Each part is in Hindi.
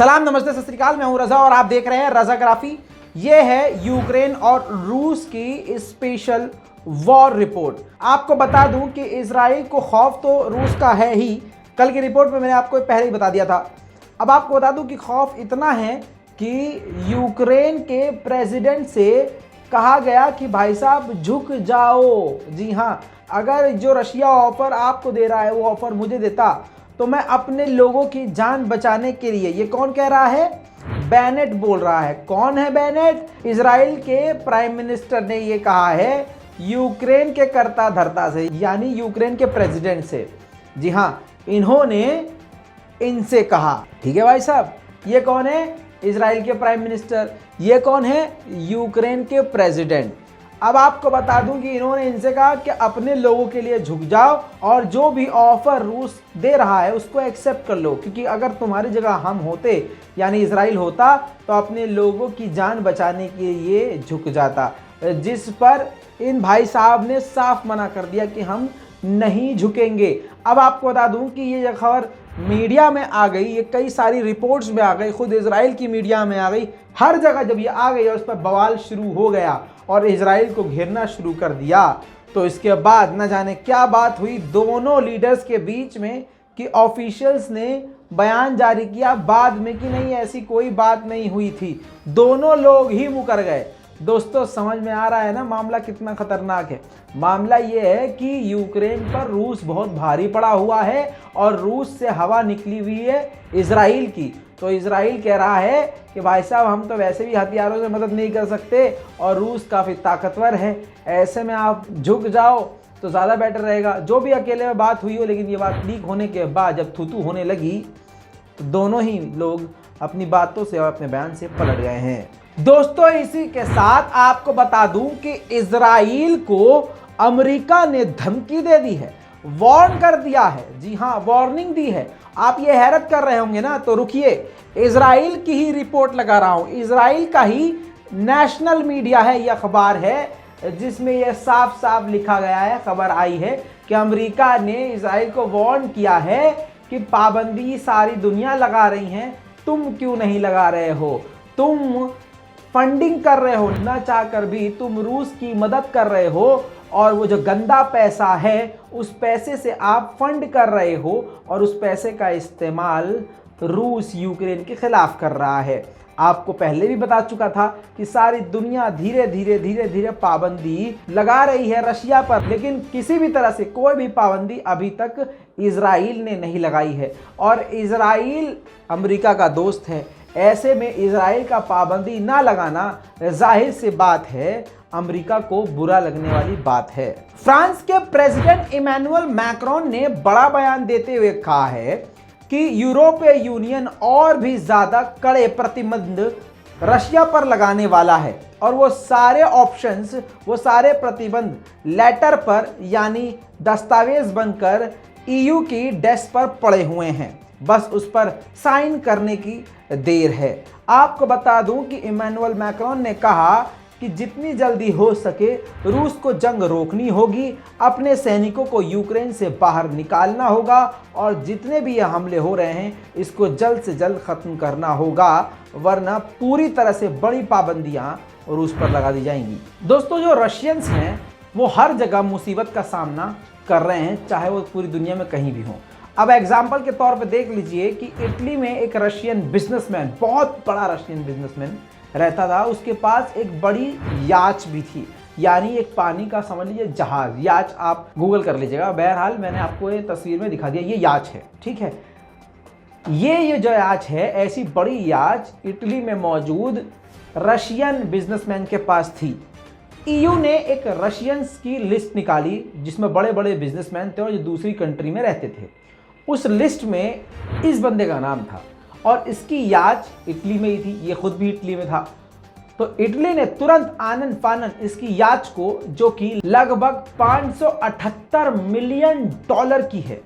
सलाम, नमस्ते, सत श्री अकाल। मैं हूं रजा और आप देख रहे हैं रजाग्राफी। ये है यूक्रेन और रूस की स्पेशल वॉर रिपोर्ट। आपको बता दूं कि इजराइल को खौफ तो रूस का है ही। कल की रिपोर्ट में मैंने आपको पहले ही बता दिया था। अब आपको बता दूं कि खौफ इतना है कि यूक्रेन के प्रेसिडेंट से कहा गया कि भाई साहब झुक जाओ। जी हाँ, अगर जो रशिया ऑफर आपको दे रहा है वो ऑफर मुझे देता तो मैं अपने लोगों की जान बचाने के लिए। ये कौन कह रहा है? बेनेट बोल रहा है। कौन है बेनेट? इजराइल के प्राइम मिनिस्टर ने ये कहा है यूक्रेन के कर्ता धर्ता से, यानी यूक्रेन के प्रेसिडेंट से। जी हाँ, इन्होंने इनसे कहा। ठीक है भाई साहब, ये कौन है? इजराइल के प्राइम मिनिस्टर। ये कौन है? यूक्रेन के प्रेसिडेंट। अब आपको बता दूं कि इन्होंने इनसे कहा कि अपने लोगों के लिए झुक जाओ और जो भी ऑफर रूस दे रहा है उसको एक्सेप्ट कर लो, क्योंकि अगर तुम्हारी जगह हम होते यानी इजराइल होता तो अपने लोगों की जान बचाने के लिए झुक जाता। जिस पर इन भाई साहब ने साफ मना कर दिया कि हम नहीं झुकेंगे। अब आपको बता दूं कि ये खबर मीडिया में आ गई, ये कई सारी रिपोर्ट्स में आ गई, खुद इजराइल की मीडिया में आ गई। हर जगह जब ये आ गई और उस पर बवाल शुरू हो गया और इजराइल को घेरना शुरू कर दिया, तो इसके बाद न जाने क्या बात हुई दोनों लीडर्स के बीच में कि ऑफिशियल्स ने बयान जारी किया बाद में कि नहीं, ऐसी कोई बात नहीं हुई थी, दोनों लोग ही मुकर गए। दोस्तों, समझ में आ रहा है ना मामला कितना खतरनाक है? मामला ये है कि यूक्रेन पर रूस बहुत भारी पड़ा हुआ है और रूस से हवा निकली हुई है इजराइल की। तो इजराइल कह रहा है कि भाई साहब हम तो वैसे भी हथियारों से मदद नहीं कर सकते और रूस काफ़ी ताकतवर है, ऐसे में आप झुक जाओ तो ज़्यादा बेटर रहेगा। जो भी अकेले में बात हुई हो, लेकिन ये बात लीक होने के बाद जब थू होने लगी तो दोनों ही लोग अपनी बातों से और अपने बयान से पलट गए हैं। दोस्तों, इसी के साथ आपको बता दूं कि इजराइल को अमेरिका ने धमकी दे दी है, वार्न कर दिया है। जी हाँ, वार्निंग दी है। आप ये हैरत कर रहे होंगे ना, तो रुकिए, इजराइल की ही रिपोर्ट लगा रहा हूं। इजराइल का ही नेशनल मीडिया है, यह अखबार है जिसमें यह साफ साफ लिखा गया है, खबर आई है कि अमेरिका ने इजराइल को वार्न किया है कि पाबंदी सारी दुनिया लगा रही है, तुम क्यों नहीं लगा रहे हो? तुम फंडिंग कर रहे हो, ना चाहकर भी तुम रूस की मदद कर रहे हो और वो जो गंदा पैसा है उस पैसे से आप फंड कर रहे हो और उस पैसे का इस्तेमाल रूस यूक्रेन के खिलाफ कर रहा है। आपको पहले भी बता चुका था कि सारी दुनिया धीरे धीरे पाबंदी लगा रही है रशिया पर, लेकिन किसी भी तरह से कोई भी पाबंदी अभी तक इजराइल ने नहीं लगाई है। और इजराइल अमेरिका का दोस्त है, ऐसे में इजराइल का पाबंदी ना लगाना जाहिर सी बात है अमेरिका को बुरा लगने वाली बात है। फ्रांस के प्रेसिडेंट इमैनुअल मैक्रोन ने बड़ा बयान देते हुए कहा है कि यूरोपीय यूनियन और भी ज्यादा कड़े प्रतिबंध रशिया पर लगाने वाला है और वो सारे ऑप्शंस, वो सारे प्रतिबंध लेटर पर यानी दस्तावेज बनकर ईयू की डेस्क पर पड़े हुए हैं, बस उस पर साइन करने की देर है। आपको बता दूं कि इमैनुअल मैक्रोन ने कहा कि जितनी जल्दी हो सके रूस को जंग रोकनी होगी, अपने सैनिकों को यूक्रेन से बाहर निकालना होगा और जितने भी ये हमले हो रहे हैं इसको जल्द से जल्द ख़त्म करना होगा, वरना पूरी तरह से बड़ी पाबंदियां रूस पर लगा दी जाएंगी। दोस्तों, जो रशियंस हैं वो हर जगह मुसीबत का सामना कर रहे हैं, चाहे वो पूरी दुनिया में कहीं भी हों। अब एग्जाम्पल के तौर पे देख लीजिए कि इटली में एक रशियन बिजनेसमैन, बहुत बड़ा रशियन बिजनेसमैन रहता था। उसके पास एक बड़ी याच भी थी, यानी एक पानी का समझ लीजिए जहाज। याच आप गूगल कर लीजिएगा, बहरहाल मैंने आपको ये तस्वीर में दिखा दिया, ये याच है। ठीक है, ये जो याच है, ऐसी बड़ी याच इटली में मौजूद रशियन बिजनेसमैन के पास थी। ईयू ने एक रशियंस की लिस्ट निकाली जिसमें बड़े बड़े बिजनेसमैन थे और जो दूसरी कंट्री में रहते थे। उस लिस्ट में इस बंदे का नाम था और इसकी याच इटली में ही थी, ये खुद भी इटली में था। तो इटली ने तुरंत आनन फानन इसकी याच को, जो कि लगभग 578 मिलियन डॉलर की है,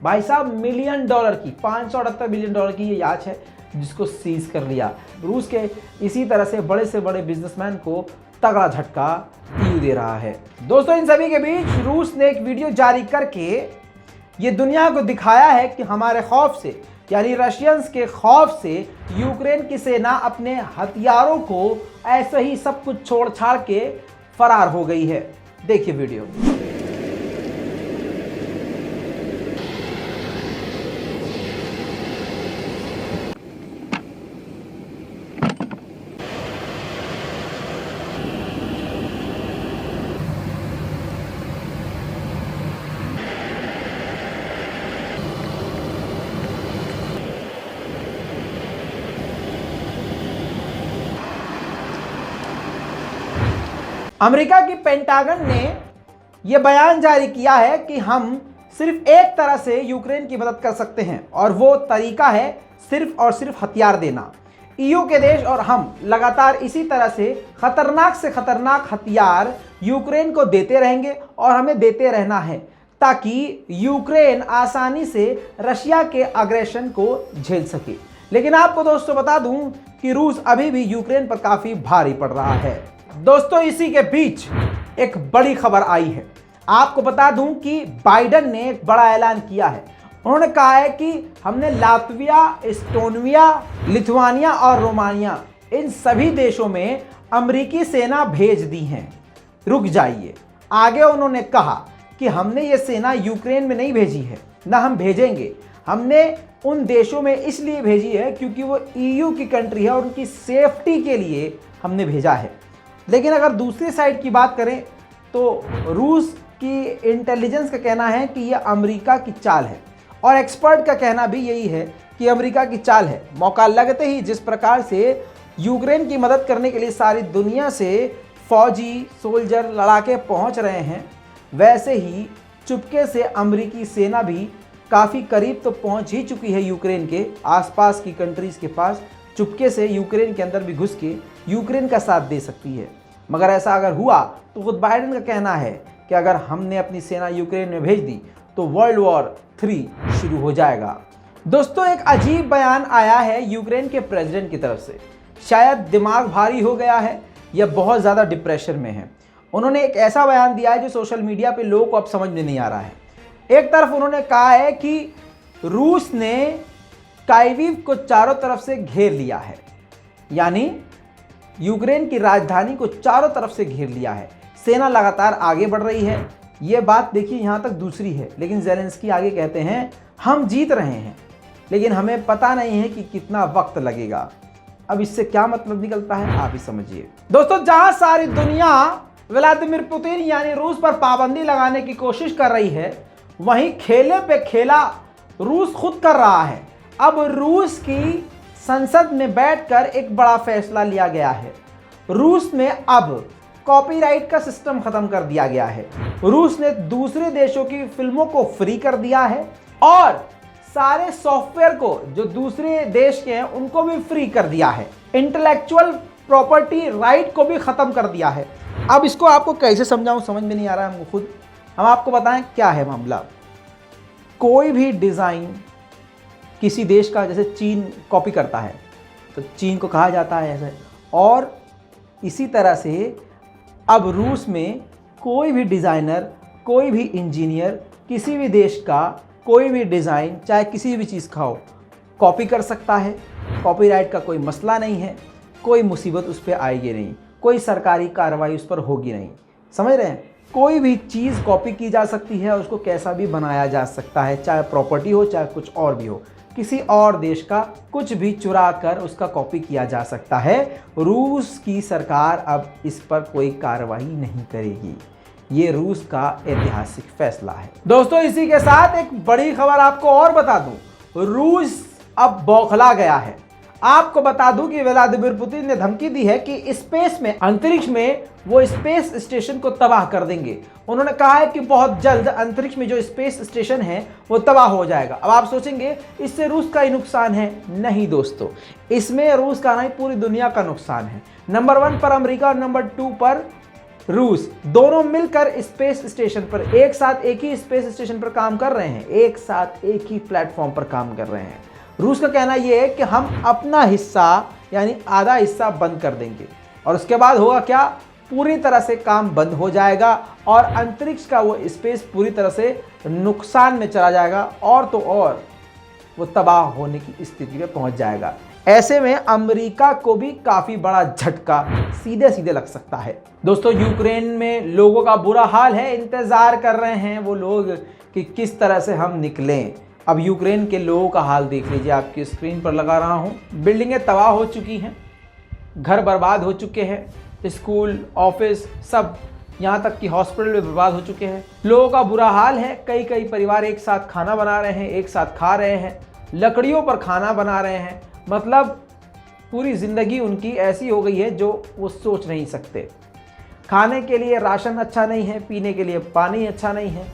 भाई साहब मिलियन डॉलर की, 578 मिलियन डॉलर की ये याच है, जिसको सीज कर लिया। रूस के इसी तरह से बड़े बिजनेसमैन को तगड़ा झटका ईयू दे रहा है। दोस्तों, इन सभी के बीच रूस ने एक वीडियो जारी करके ये दुनिया को दिखाया है कि हमारे खौफ से यानी रशियंस के खौफ से यूक्रेन की सेना अपने हथियारों को ऐसे ही सब कुछ छोड़ छाड़ के फरार हो गई है। देखिए वीडियो। अमेरिका की पेंटागन ने यह बयान जारी किया है कि हम सिर्फ एक तरह से यूक्रेन की मदद कर सकते हैं और वो तरीका है सिर्फ और सिर्फ हथियार देना। ईयू के देश और हम लगातार इसी तरह से खतरनाक हथियार यूक्रेन को देते रहेंगे और हमें देते रहना है ताकि यूक्रेन आसानी से रशिया के अग्रेशन को झेल सके। लेकिन आपको दोस्तों बता दूं कि रूस अभी भी यूक्रेन पर काफी भारी पड़ रहा है। दोस्तों इसी के बीच एक बड़ी खबर आई है। आपको बता दूं कि बाइडेन ने एक बड़ा ऐलान किया है। उन्होंने कहा है कि हमने लातविया, एस्टोनिया, लिथुआनिया और रोमानिया इन सभी देशों में अमेरिकी सेना भेज दी हैं। रुक जाइए, आगे उन्होंने कहा कि हमने ये सेना यूक्रेन में नहीं भेजी है, ना हम भेजेंगे। हमने उन देशों में इसलिए भेजी है क्योंकि वो ईयू की कंट्री है और उनकी सेफ्टी के लिए हमने भेजा है। लेकिन अगर दूसरी साइड की बात करें तो रूस की इंटेलिजेंस का कहना है कि यह अमेरिका की चाल है और एक्सपर्ट का कहना भी यही है कि अमेरिका की चाल है। मौका लगते ही जिस प्रकार से यूक्रेन की मदद करने के लिए सारी दुनिया से फौजी सोल्जर लड़ाके पहुंच रहे हैं, वैसे ही चुपके से अमेरिकी सेना भी काफ़ी करीब तो पहुंच ही चुकी है यूक्रेन के आसपास की कंट्रीज़ के पास। चुपके से यूक्रेन के अंदर भी घुस के यूक्रेन का साथ दे सकती है। मगर ऐसा अगर हुआ तो खुद बाइडेन का कहना है कि अगर हमने अपनी सेना यूक्रेन में भेज दी तो वर्ल्ड वॉर 3 शुरू हो जाएगा। दोस्तों एक अजीब बयान आया है यूक्रेन के प्रेसिडेंट की तरफ से। शायद दिमाग भारी हो गया है या बहुत ज़्यादा डिप्रेशन में है। उन्होंने एक ऐसा बयान दिया है जो सोशल मीडिया पे लोगों को अब समझ में नहीं आ रहा है। एक तरफ उन्होंने कहा है कि रूस ने काइविव को चारों तरफ से घेर लिया है, यानी यूक्रेन की राजधानी को चारों तरफ से घेर लिया है। सेना लगातार आगे बढ़ रही है। ये बात देखिए यहाँ तक दूसरी है, लेकिन ज़ेलेंस्की आगे कहते हैं हम जीत रहे हैं, लेकिन हमें पता नहीं है कि कितना वक्त लगेगा। अब इससे क्या मतलब निकलता है आप ही समझिए। दोस्तों जहां सारी दुनिया व्लादिमीर पुतिन यानी रूस पर पाबंदी लगाने की कोशिश कर रही है, वहीं खेले पे खेला रूस खुद कर रहा है। अब रूस की संसद में बैठकर एक बड़ा फैसला लिया गया है। रूस में अब कॉपीराइट का सिस्टम खत्म कर दिया गया है। रूस ने दूसरे देशों की फिल्मों को फ्री कर दिया है और सारे सॉफ्टवेयर को जो दूसरे देश के हैं उनको भी फ्री कर दिया है। इंटेलेक्चुअल प्रॉपर्टी राइट को भी खत्म कर दिया है। अब इसको आपको कैसे समझाऊं, समझ में नहीं आ रहा है हमको खुद। हम आपको बताएं क्या है मामला। कोई भी डिज़ाइन किसी देश का, जैसे चीन कॉपी करता है तो चीन को कहा जाता है ऐसे, और इसी तरह से अब रूस में कोई भी डिज़ाइनर, कोई भी इंजीनियर किसी भी देश का कोई भी डिज़ाइन चाहे किसी भी चीज़ का हो कॉपी कर सकता है। कॉपीराइट का कोई मसला नहीं है, कोई मुसीबत उस पर आएगी नहीं, कोई सरकारी कार्रवाई उस पर होगी नहीं। समझ रहे हैं? कोई भी चीज़ कॉपी की जा सकती है और उसको कैसा भी बनाया जा सकता है, चाहे प्रॉपर्टी हो चाहे कुछ और भी हो। किसी और देश का कुछ भी चुरा कर उसका कॉपी किया जा सकता है। रूस की सरकार अब इस पर कोई कार्रवाई नहीं करेगी। ये रूस का ऐतिहासिक फैसला है। दोस्तों इसी के साथ एक बड़ी खबर आपको और बता दूं, रूस अब बौखला गया है। आपको बता दूं कि व्लादिमीर पुतिन ने धमकी दी है कि स्पेस में, अंतरिक्ष में वो स्पेस स्टेशन को तबाह कर देंगे। उन्होंने कहा है कि बहुत जल्द अंतरिक्ष में जो स्पेस स्टेशन है वो तबाह हो जाएगा। अब आप सोचेंगे इससे रूस का ही नुकसान है। नहीं दोस्तों, इसमें रूस का नहीं पूरी दुनिया का नुकसान है। नंबर 1 पर अमेरिका और नंबर 2 पर रूस, दोनों मिलकर स्पेस स्टेशन पर एक साथ एक ही स्पेस स्टेशन पर काम कर रहे हैं, एक साथ एक ही प्लेटफॉर्म पर काम कर रहे हैं। रूस का कहना यह है कि हम अपना हिस्सा यानी आधा हिस्सा बंद कर देंगे और उसके बाद होगा क्या, पूरी तरह से काम बंद हो जाएगा और अंतरिक्ष का वो स्पेस पूरी तरह से नुकसान में चला जाएगा। और तो और वो तबाह होने की स्थिति में पहुंच जाएगा। ऐसे में अमेरिका को भी काफ़ी बड़ा झटका सीधे सीधे लग सकता है। दोस्तों, यूक्रेन में लोगों का बुरा हाल है, इंतज़ार कर रहे हैं वो लोग कि किस तरह से हम निकलें। अब यूक्रेन के लोगों का हाल देख लीजिए, आपकी स्क्रीन पर लगा रहा हूँ। बिल्डिंगें तबाह हो चुकी हैं, घर बर्बाद हो चुके हैं, स्कूल, ऑफिस, सब, यहाँ तक कि हॉस्पिटल भी बर्बाद हो चुके हैं। लोगों का बुरा हाल है। कई कई परिवार एक साथ खाना बना रहे हैं, एक साथ खा रहे हैं, लकड़ियों पर खाना बना रहे हैं। मतलब पूरी ज़िंदगी उनकी ऐसी हो गई है जो वो सोच नहीं सकते। खाने के लिए राशन अच्छा नहीं है, पीने के लिए पानी अच्छा नहीं है।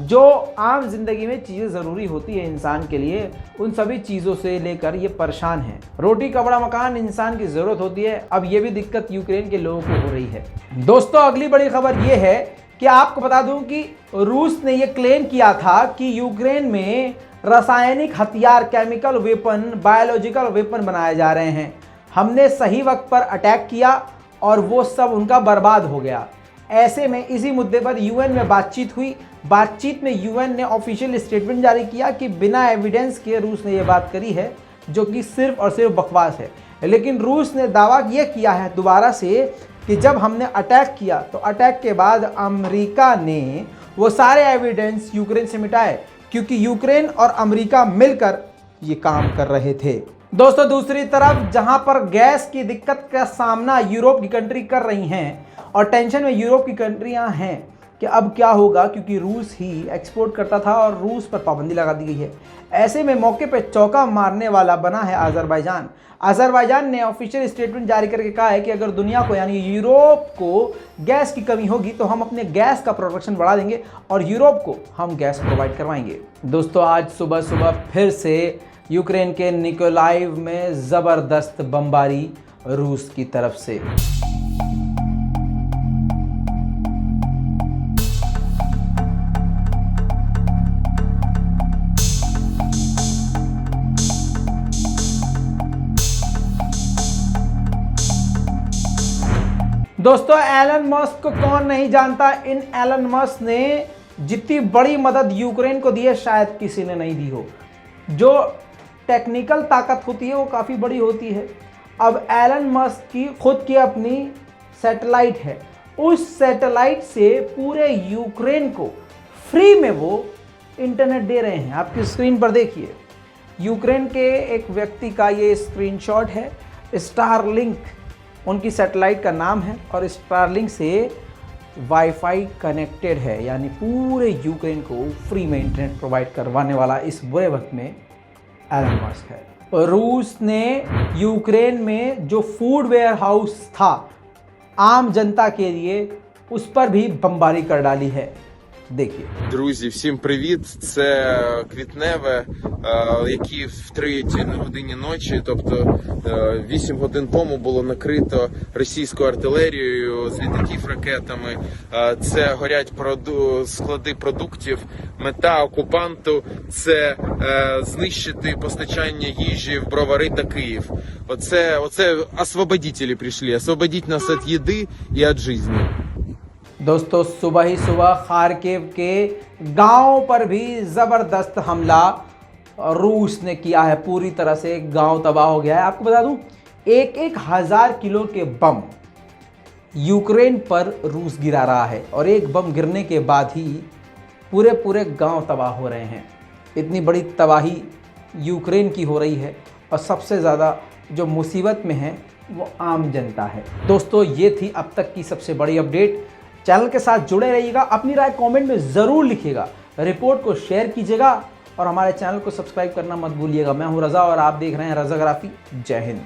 जो आम ज़िंदगी में चीज़ें ज़रूरी होती है इंसान के लिए, उन सभी चीज़ों से लेकर ये परेशान है। रोटी, कपड़ा, मकान इंसान की ज़रूरत होती है। अब ये भी दिक्कत यूक्रेन के लोगों को हो रही है। दोस्तों, अगली बड़ी खबर ये है कि आपको बता दूं कि रूस ने ये क्लेम किया था कि यूक्रेन में रासायनिक हथियार, केमिकल वेपन, बायोलॉजिकल वेपन बनाए जा रहे हैं। हमने सही वक्त पर अटैक किया और वो सब उनका बर्बाद हो गया। ऐसे में इसी मुद्दे पर यूएन में बातचीत हुई। बातचीत में यूएन ने ऑफिशियल स्टेटमेंट जारी किया कि बिना एविडेंस के रूस ने ये बात करी है, जो कि सिर्फ और सिर्फ बकवास है। लेकिन रूस ने दावा ये किया है दोबारा से कि जब हमने अटैक किया तो अटैक के बाद अमेरिका ने वो सारे एविडेंस यूक्रेन से मिटाए, क्योंकि यूक्रेन और अमेरिका मिलकर ये काम कर रहे थे। दोस्तों, दूसरी तरफ जहां पर गैस की दिक्कत का सामना यूरोप की कंट्री कर रही हैं और टेंशन में यूरोप की कंट्रियां हैं कि अब क्या होगा, क्योंकि रूस ही एक्सपोर्ट करता था और रूस पर पाबंदी लगा दी गई है। ऐसे में मौके पर चौका मारने वाला बना है अजरबैजान। अजरबैजान ने ऑफिशियल स्टेटमेंट जारी करके कहा है कि अगर दुनिया को यानी यूरोप को गैस की कमी होगी तो हम अपने गैस का प्रोडक्शन बढ़ा देंगे और यूरोप को हम गैस प्रोवाइड करवाएंगे। दोस्तों, आज सुबह सुबह फिर से यूक्रेन के निकोलाइव में ज़बरदस्त बमबारी रूस की तरफ से। दोस्तों, एलन मस्क को कौन नहीं जानता। इन एलन मस्क ने जितनी बड़ी मदद यूक्रेन को दी है शायद किसी ने नहीं दी हो। जो टेक्निकल ताकत होती है वो काफ़ी बड़ी होती है। अब एलन मस्क की खुद की अपनी सैटेलाइट है, उस सैटेलाइट से पूरे यूक्रेन को फ्री में वो इंटरनेट दे रहे हैं। आपकी स्क्रीन पर देखिए, यूक्रेन के एक व्यक्ति का ये स्क्रीनशॉट है। स्टारलिंक उनकी सैटेलाइट का नाम है और स्टारलिंक से वाईफाई कनेक्टेड है, यानी पूरे यूक्रेन को फ्री में इंटरनेट प्रोवाइड करवाने वाला इस बुरे वक्त में एलन मस्क है। रूस ने यूक्रेन में जो फूड वेयर हाउस था आम जनता के लिए, उस पर भी बमबारी कर डाली है। देखिए। Друзі, всім привіт! Це Квітневе, які в 3 годині ночі, тобто 8 годин тому було накрито російською артилерією з літаків ракетами. Це горять склади продуктів. Мета окупанту – це знищити постачання їжі в Бровари та Київ. Оце освободителі прийшли, освободіть нас від їди і від життя. दोस्तों, सुबह ही सुबह खार्किव के गांव पर भी ज़बरदस्त हमला रूस ने किया है। पूरी तरह से गांव तबाह हो गया है। आपको बता दूं, 1,000 किलो के बम यूक्रेन पर रूस गिरा रहा है और एक बम गिरने के बाद ही पूरे गांव तबाह हो रहे हैं। इतनी बड़ी तबाही यूक्रेन की हो रही है और सबसे ज़्यादा जो मुसीबत में है वो आम जनता है। दोस्तों, ये थी अब तक की सबसे बड़ी अपडेट। चैनल के साथ जुड़े रहिएगा, अपनी राय कमेंट में ज़रूर लिखिएगा, रिपोर्ट को शेयर कीजिएगा और हमारे चैनल को सब्सक्राइब करना मत भूलिएगा। मैं हूं रज़ा और आप देख रहे हैं रज़ाग्राफी। जय हिंद।